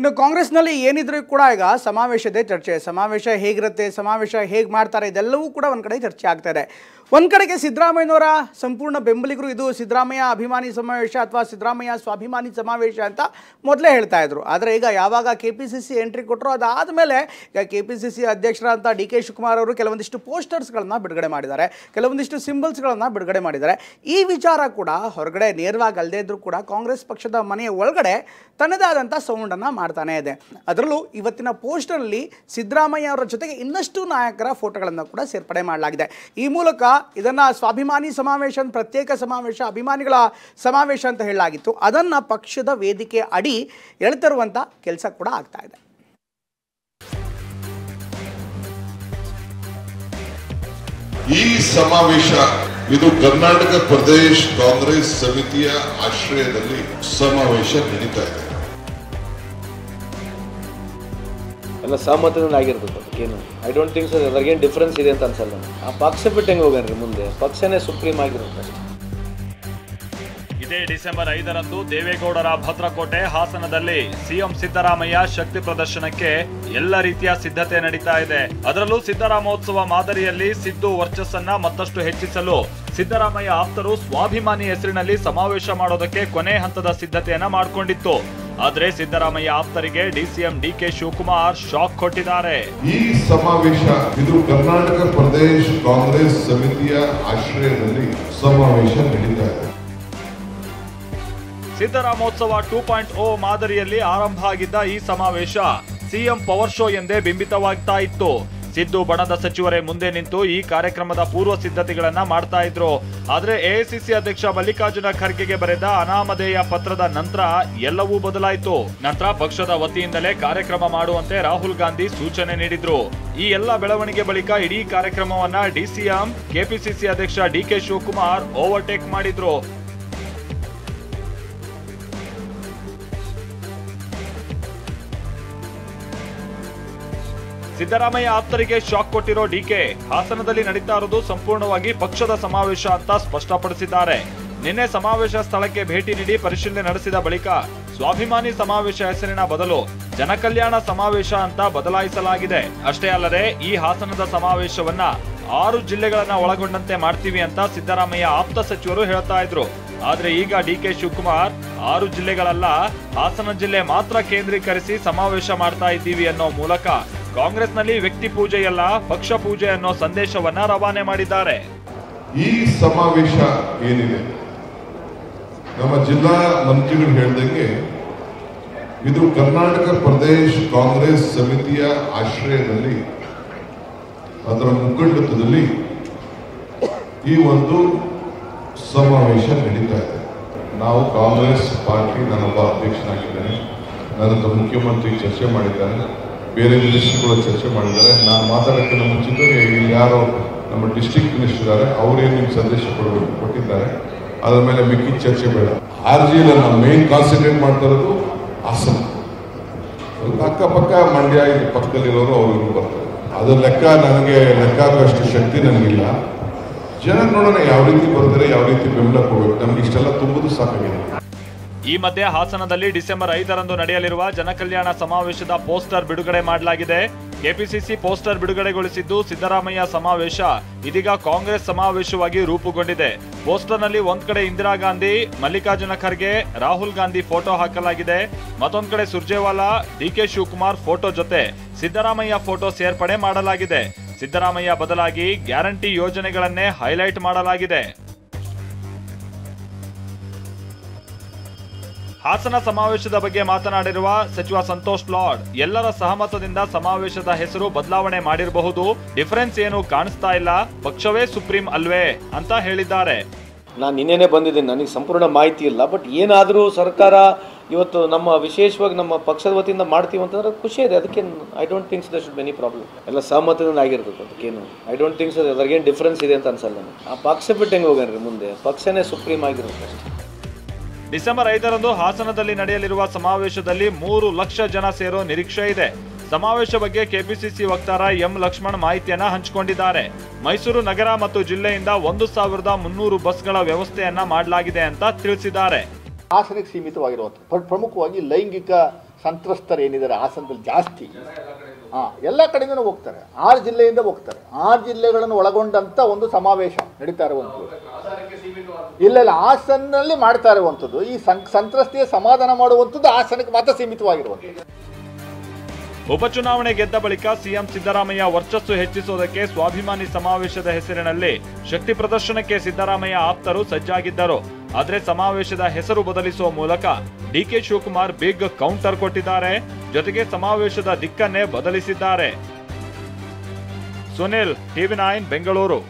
ಇನ್ನು ಕಾಂಗ್ರೆಸ್ನಲ್ಲಿ ಏನಿದ್ರೂ ಕೂಡ ಈಗ ಸಮಾವೇಶದೇ ಚರ್ಚೆ. ಸಮಾವೇಶ ಹೇಗಿರುತ್ತೆ, ಸಮಾವೇಶ ಹೇಗೆ ಮಾಡ್ತಾರೆ, ಇದೆಲ್ಲವೂ ಕೂಡ ಒಂದು ಕಡೆ ಚರ್ಚೆ ಆಗ್ತಾ ಇದೆ. ಒಂದು ಕಡೆಗೆ ಸಿದ್ದರಾಮಯ್ಯನವರ ಸಂಪೂರ್ಣ ಬೆಂಬಲಿಗರು ಇದು ಸಿದ್ದರಾಮಯ್ಯ ಅಭಿಮಾನಿ ಸಮಾವೇಶ ಅಥವಾ ಸಿದ್ದರಾಮಯ್ಯ ಸ್ವಾಭಿಮಾನಿ ಸಮಾವೇಶ ಅಂತ ಮೊದಲೇ ಹೇಳ್ತಾ ಇದ್ರು. ಆದರೆ ಈಗ ಯಾವಾಗ KPCC ಎಂಟ್ರಿ ಕೊಟ್ಟರು ಅದಾದಮೇಲೆ ಈಗ KPCC ಅಧ್ಯಕ್ಷರಾದಂಥ DK ಶಿವಕುಮಾರ್ ಅವರು ಕೆಲವೊಂದಿಷ್ಟು ಪೋಸ್ಟರ್ಸ್ಗಳನ್ನು ಬಿಡುಗಡೆ ಮಾಡಿದ್ದಾರೆ, ಕೆಲವೊಂದಿಷ್ಟು ಸಿಂಬಲ್ಸ್ಗಳನ್ನು ಬಿಡುಗಡೆ ಮಾಡಿದ್ದಾರೆ. ಈ ವಿಚಾರ ಕೂಡ ಹೊರಗಡೆ ನೇರವಾಗಿ ಅಲ್ಲದೇ ಇದ್ರೂ ಕೂಡ ಕಾಂಗ್ರೆಸ್ ಪಕ್ಷದ ಮನೆಯ ಒಳಗಡೆ ತನ್ನದೇ ಆದಂಥ ಸೌಂಡನ್ನು ಮಾಡ್ತಾನೆ ಇದೆ. ಅದರಲ್ಲೂ ಇವತ್ತಿನ ಪೋಸ್ಟರ್ನಲ್ಲಿ ಸಿದ್ದರಾಮಯ್ಯ ಅವರ ಜೊತೆಗೆ ಇನ್ನಷ್ಟು ನಾಯಕರ ಫೋಟೋಗಳನ್ನು ಕೂಡ ಸೇರ್ಪಡೆ ಮಾಡಲಾಗಿದೆ. ಈ ಮೂಲಕ ಇದನ್ನು ಸ್ವಾಭಿಮಾನಿ ಸಮಾವೇಶ, ಪ್ರತ್ಯೇಕ ಸಮಾವೇಶ, ಅಭಿಮಾನಿಗಳ ಸಮಾವೇಶ ಅಂತ ಹೇಳಲಾಗಿತ್ತು, ಅದನ್ನು ಪಕ್ಷದ ವೇದಿಕೆ ಅಡಿ ಎಳೆತರುವಂಥ ಕೆಲಸ ಕೂಡ ಆಗ್ತಾ ಇದೆ. ಈ ಸಮಾವೇಶ ಇದು ಕರ್ನಾಟಕ ಪ್ರದೇಶ ಕಾಂಗ್ರೆಸ್ ಸಮಿತಿಯ ಆಶ್ರಯದಲ್ಲಿ ಸಮಾವೇಶ ನಡೀತಾ ಇದೆ. ಎಲ್ಲ ಸಹಮತದಿಂದ ಆಗಿರ್ಬೇಕು. ಅದಕ್ಕೇನು ಐ ಡೋಂಟ್ ಥಿಂಕ್ ಸೊ ಅದ್ರಾಗೇನು ಡಿಫ್ರೆನ್ಸ್ ಇದೆ ಅಂತ ಅನ್ಸಲ್ಲ. ಆ ಪಕ್ಷ ಬಿಟ್ಟು ಹೆಂಗೆ ಹೋಗ್ಯಾನ್ರಿ, ಮುಂದೆ ಪಕ್ಷನೇ ಸುಪ್ರೀಂ ಆಗಿರುತ್ತೆ. ಇದೇ ಡಿಸೆಂಬರ್ 5ರಂದು ದೇವೇಗೌಡರ ಭದ್ರಕೋಟೆ ಹಾಸನದಲ್ಲಿ ಸಿಎಂ ಸಿದ್ದರಾಮಯ್ಯ ಶಕ್ತಿ ಪ್ರದರ್ಶನಕ್ಕೆ ಎಲ್ಲ ರೀತಿಯ ಸಿದ್ಧತೆ ನಡೀತಾ ಇದೆ. ಅದರಲ್ಲೂ ಸಿದ್ದರಾಮೋತ್ಸವ ಮಾದರಿಯಲ್ಲಿ ಸಿದ್ದು ವರ್ಚಸ್ಸನ್ನ ಮತ್ತಷ್ಟು ಹೆಚ್ಚಿಸಲು ಸಿದ್ದರಾಮಯ್ಯ ಆಪ್ತರು ಸ್ವಾಭಿಮಾನಿ ಹೆಸರಿನಲ್ಲಿ ಸಮಾವೇಶ ಮಾಡೋದಕ್ಕೆ ಕೊನೆ ಹಂತದ ಸಿದ್ಧತೆಯನ್ನ ಮಾಡಿಕೊಂಡಿತ್ತು. ಆದ್ರೆ ಸಿದ್ದರಾಮಯ್ಯ ಆಪ್ತರಿಗೆ DCM DK ಶಿವಕುಮಾರ್ ಶಾಕ್ ಕೊಟ್ಟಿದ್ದಾರೆ. ಈ ಸಮಾವೇಶ ಇದು ಕರ್ನಾಟಕ ಪ್ರದೇಶ ಕಾಂಗ್ರೆಸ್ ಸಮಿತಿಯ ಆಶ್ರಯದಲ್ಲಿ ಸಮಾವೇಶ ನಡೀತಾ ಇದೆ. ಸಿದ್ದರಾಮೋತ್ಸವ 2.0 ಮಾದರಿಯಲ್ಲಿ ಆರಂಭ ಆಗಿದ್ದ ಈ ಸಮಾವೇಶ ಸಿಎಂ ಪವರ್ ಶೋ ಎಂದೇ ಬಿಂಬಿತವಾಗ್ತಾ ಇತ್ತು. ಸಿದ್ದು ಬಣದ ಸಚಿವರೇ ಮುಂದೆ ನಿಂತು ಈ ಕಾರ್ಯಕ್ರಮದ ಪೂರ್ವ ಸಿದ್ಧತೆಗಳನ್ನ ಮಾಡ್ತಾ ಇದ್ರು. ಆದ್ರೆ AICC ಅಧ್ಯಕ್ಷ ಮಲ್ಲಿಕಾರ್ಜುನ ಖರ್ಗೆಗೆ ಬರೆದ ಅನಾಮಧೇಯ ಪತ್ರದ ನಂತರ ಎಲ್ಲವೂ ಬದಲಾಯಿತು. ನಂತರ ಪಕ್ಷದ ವತಿಯಿಂದಲೇ ಕಾರ್ಯಕ್ರಮ ಮಾಡುವಂತೆ ರಾಹುಲ್ ಗಾಂಧಿ ಸೂಚನೆ ನೀಡಿದ್ರು. ಈ ಎಲ್ಲ ಬೆಳವಣಿಗೆ ಬಳಿಕ ಇಡೀ ಕಾರ್ಯಕ್ರಮವನ್ನ DCM KPCC ಅಧ್ಯಕ್ಷ DK ಶಿವಕುಮಾರ್ ಓವರ್ಟೇಕ್ ಮಾಡಿದ್ರು. ಸಿದ್ದರಾಮಯ್ಯ ಆಪ್ತರಿಗೆ ಶಾಕ್ ಕೊಟ್ಟಿರೋ DK ಹಾಸನದಲ್ಲಿ ನಡೀತಾ ಇರೋದು ಸಂಪೂರ್ಣವಾಗಿ ಪಕ್ಷದ ಸಮಾವೇಶ ಅಂತ ಸ್ಪಷ್ಟಪಡಿಸಿದ್ದಾರೆ. ನಿನ್ನೆ ಸಮಾವೇಶ ಸ್ಥಳಕ್ಕೆ ಭೇಟಿ ನೀಡಿ ಪರಿಶೀಲನೆ ನಡೆಸಿದ ಬಳಿಕ ಸ್ವಾಭಿಮಾನಿ ಸಮಾವೇಶ ಹೆಸರಿನ ಬದಲು ಜನಕಲ್ಯಾಣ ಸಮಾವೇಶ ಅಂತ ಬದಲಾಯಿಸಲಾಗಿದೆ. ಅಷ್ಟೇ ಅಲ್ಲದೆ ಈ ಹಾಸನದ ಸಮಾವೇಶವನ್ನ 6 ಜಿಲ್ಲೆಗಳನ್ನ ಒಳಗೊಂಡಂತೆ ಮಾಡ್ತೀವಿ ಅಂತ ಸಿದ್ದರಾಮಯ್ಯ ಆಪ್ತ ಸಚಿವರು ಹೇಳ್ತಾ ಇದ್ರು. ಆದ್ರೆ ಈಗ DK ಶಿವಕುಮಾರ್ 6 ಜಿಲ್ಲೆಗಳಲ್ಲ, ಹಾಸನ ಜಿಲ್ಲೆ ಮಾತ್ರ ಕೇಂದ್ರೀಕರಿಸಿ ಸಮಾವೇಶ ಮಾಡ್ತಾ ಇದ್ದೀವಿ ಅನ್ನೋ ಮೂಲಕ ಕಾಂಗ್ರೆಸ್ನಲ್ಲಿ ವ್ಯಕ್ತಿ ಪೂಜೆಯಲ್ಲ ಪಕ್ಷ ಪೂಜೆ ಅನ್ನೋ ಸಂದೇಶವನ್ನ ರವಾನೆ ಮಾಡಿದ್ದಾರೆ. ಈ ಸಮಾವೇಶ ಏನಿದೆ, ನಮ್ಮ ಜಿಲ್ಲಾ ಮಂತ್ರಿಗಳು ಹೇಳಿದಂಗೆ ಇದು ಕರ್ನಾಟಕ ಪ್ರದೇಶ ಕಾಂಗ್ರೆಸ್ ಸಮಿತಿಯ ಆಶ್ರಯದಲ್ಲಿ, ಅದರ ಮುಖಂಡತ್ವದಲ್ಲಿ ಈ ಒಂದು ಸಮಾವೇಶ ನಡೀತಾ ಇದೆ. ನಾವು ಕಾಂಗ್ರೆಸ್ ಪಾರ್ಟಿ, ನಾನೊಬ್ಬ ಅಧ್ಯಕ್ಷನಾಗಿದ್ದೇನೆ, ನನ್ನ ಮುಖ್ಯಮಂತ್ರಿ ಚರ್ಚೆ ಮಾಡಿದ್ದಾರೆ, ಬೇರೆ ಮಿನಿಸ್ಟರ್ಗಳು ಚರ್ಚೆ ಮಾಡಿದ್ದಾರೆ. ನಾನು ಮಾತಾಡೋಕ್ಕಿಂತ ಮುಂಚಿತವಾಗಿ ಇಲ್ಲಿ ಯಾರು ನಮ್ಮ ಡಿಸ್ಟ್ರಿಕ್ಟ್ ಮಿನಿಸ್ಟರ್ ಇದ್ದಾರೆ, ಅವರೇನು ನಿಮ್ಗೆ ಸಂದೇಶ ಕೊಟ್ಟಿದ್ದಾರೆ, ಅದರ ಮೇಲೆ ಮಿಕ್ಕಿದ ಚರ್ಚೆ ಬೇಡ. RGಯಲ್ಲಿ ನಾವು ಮೇನ್ ಕಾನ್ಸಂಟ್ರೇಟ್ ಮಾಡ್ತಾ ಇರೋದು ಹಾಸನ. ಅಕ್ಕಪಕ್ಕ ಮಂಡ್ಯ ಪಕ್ಕದಲ್ಲಿರೋರು ಅವರು ಬರ್ತಾರೆ. ಅದು ನನಗೆ ಲೆಕ್ಕ ಹಾಕುವಷ್ಟು ಶಕ್ತಿ ನನಗಿಲ್ಲ. ಜನ ನೋಡೋಣ ಯಾವ ರೀತಿ ಬರ್ತಾರೆ, ಯಾವ ರೀತಿ ಬೆಂಬಲ ಕೊಡಬೇಕು. ನಮ್ಗೆ ಇಷ್ಟೆಲ್ಲ ತುಂಬುದು ಸಾಕಾಗಿದೆ. ಈ ಮಧ್ಯೆ ಹಾಸನದಲ್ಲಿ ಡಿಸೆಂಬರ್ 5ರಂದು ನಡೆಯಲಿರುವ ಜನಕಲ್ಯಾಣ ಸಮಾವೇಶದ ಪೋಸ್ಟರ್ ಬಿಡುಗಡೆ ಮಾಡಲಾಗಿದೆ. KPCC ಪೋಸ್ಟರ್ ಬಿಡುಗಡೆಗೊಳಿಸಿದ್ದು ಸಿದ್ದರಾಮಯ್ಯ ಸಮಾವೇಶ ಇದೀಗ ಕಾಂಗ್ರೆಸ್ ಸಮಾವೇಶವಾಗಿ ರೂಪುಗೊಂಡಿದೆ. ಪೋಸ್ಟರ್ನಲ್ಲಿ ಒಂದ್ ಕಡೆ ಇಂದಿರಾ ಗಾಂಧಿ, ಮಲ್ಲಿಕಾರ್ಜುನ ಖರ್ಗೆ, ರಾಹುಲ್ ಗಾಂಧಿ ಫೋಟೋ ಹಾಕಲಾಗಿದೆ. ಮತ್ತೊಂದ್ ಕಡೆ ಸುರ್ಜೇವಾಲಾ, DK ಶಿವಕುಮಾರ್ ಫೋಟೋ ಜೊತೆ ಸಿದ್ದರಾಮಯ್ಯ ಫೋಟೋ ಸೇರ್ಪಡೆ ಮಾಡಲಾಗಿದೆ. ಸಿದ್ದರಾಮಯ್ಯ ಬದಲಾಗಿ ಗ್ಯಾರಂಟಿ ಯೋಜನೆಗಳನ್ನೇ ಹೈಲೈಟ್ ಮಾಡಲಾಗಿದೆ. ಹಾಸನ ಸಮಾವೇಶದ ಬಗ್ಗೆ ಮಾತನಾಡಿರುವ ಸಚಿವ ಸಂತೋಷ್ ಲಾಡ್, ಎಲ್ಲರ ಸಹಮತದಿಂದ ಸಮಾವೇಶದ ಹೆಸರು ಬದಲಾವಣೆ ಮಾಡಿರಬಹುದು, ಡಿಫರೆನ್ಸ್ ಏನು ಕಾಣಿಸ್ತಾ ಇಲ್ಲ, ಪಕ್ಷವೇ ಸುಪ್ರೀಂ ಅಲ್ವೇ ಅಂತ ಹೇಳಿದ್ದಾರೆ. ನಾನು ನಿನ್ನೆನೆ ಬಂದಿದ್ದೀನಿ, ನನಗೆ ಸಂಪೂರ್ಣ ಮಾಹಿತಿ ಇಲ್ಲ. ಬಟ್ ಏನಾದರೂ ಸರ್ಕಾರ ಇವತ್ತು ನಮ್ಮ ವಿಶೇಷವಾಗಿ ನಮ್ಮ ಪಕ್ಷದ ವತಿಯಿಂದ ಮಾಡ್ತೀವಿ ಅಂತಂದ್ರೆ ಖುಷಿ ಇದೆ. ಅದಕ್ಕೆ I don't think so there should be any problem. ಎಲ್ಲ ಸಹಮತದಿಂದ ಆಗಿರ್ಬೇಕು. ಅದಕ್ಕೇನು ಐ ಡೋಂಟ್ ಥಿಂಕ್ ಸೊ ಅದ್ರಾಗೇನು ಡಿಫ್ರೆನ್ಸ್ ಇದೆ ಅಂತ ಅನ್ಸಲ್ಲ. ಆ ಪಕ್ಷ ಬಿಟ್ಟು ಹೆಂಗೆ ಹೋಗ್ಯಾನ್ರಿ, ಮುಂದೆ ಪಕ್ಷನೇ ಸುಪ್ರೀಂ ಆಗಿರುತ್ತೆ ಅಷ್ಟೇ. ಡಿಸೆಂಬರ್ 5ರಂದು ಹಾಸನದಲ್ಲಿ ನಡೆಯಲಿರುವ ಸಮಾವೇಶದಲ್ಲಿ 3 ಲಕ್ಷ ಜನ ಸೇರೋ ನಿರೀಕ್ಷೆ ಇದೆ. ಸಮಾವೇಶ ಬಗ್ಗೆ KPCC ವಕ್ತಾರ M ಲಕ್ಷ್ಮಣ್ ಮಾಹಿತಿಯನ್ನ ಹಂಚಿಕೊಂಡಿದ್ದಾರೆ. ಮೈಸೂರು ನಗರ ಮತ್ತು ಜಿಲ್ಲೆಯಿಂದ 1300 ಬಸ್ಗಳ ವ್ಯವಸ್ಥೆಯನ್ನ ಮಾಡಲಾಗಿದೆ ಅಂತ ತಿಳಿಸಿದ್ದಾರೆ. ಹಾಸನಕ್ಕೆ ಸೀಮಿತವಾಗಿರುವಂಥ ಪ್ರಮುಖವಾಗಿ ಲೈಂಗಿಕ ಸಂತ್ರಸ್ತರು ಏನಿದ್ದಾರೆ ಹಾಸನದಲ್ಲಿ ಜಾಸ್ತಿ, ಎಲ್ಲ ಕಡೆಯಿಂದನೂ ಹೋಗ್ತಾರೆ. 6 ಜಿಲ್ಲೆಯಿಂದ ಹೋಗ್ತಾರೆ. 6 ಜಿಲ್ಲೆಗಳನ್ನು ಒಳಗೊಂಡಂಥ ಒಂದು ಸಮಾವೇಶ ನಡೀತಾ ಇರುವಂಥದ್ದು. ಇಲ್ಲ ಹಾಸನಲ್ಲಿ ಮಾಡ್ತಾ ಇರುವಂಥದ್ದು. ಈ ಸಂತ್ರಸ್ತೆಯ ಸಮಾಧಾನ ಮಾಡುವಂಥದ್ದು ಹಾಸನಕ್ಕೆ ಮಾತ್ರ ಸೀಮಿತವಾಗಿರುವಂಥದ್ದು. ಉಪಚುನಾವಣೆ ಗೆದ್ದ ಬಳಿಕ ಸಿಎಂ ಸಿದ್ದರಾಮಯ್ಯ ವರ್ಚಸ್ಸು ಹೆಚ್ಚಿಸುವುದಕ್ಕೆ ಸ್ವಾಭಿಮಾನಿ ಸಮಾವೇಶದ ಹೆಸರಿನಲ್ಲಿ ಶಕ್ತಿ ಪ್ರದರ್ಶನಕ್ಕೆ ಸಿದ್ದರಾಮಯ್ಯ ಆಪ್ತರು ಸಜ್ಜಾಗಿದ್ದರು. ಆದರೆ ಸಮಾವೇಶದ ಹೆಸರು ಬದಲಿಸುವ ಮೂಲಕ ಡಿಕೆ ಶಿವಕುಮಾರ್ ಬಿಗ್ ಕೌಂಟರ್ ಕೊಟ್ಟಿದ್ದಾರೆ. ಜೊತೆಗೆ ಸಮಾವೇಶದ ದಿಕ್ಕನ್ನೇ ಬದಲಿಸಿದ್ದಾರೆ. ಸುನಿಲ್, ಟಿವಿ9 ಬೆಂಗಳೂರು.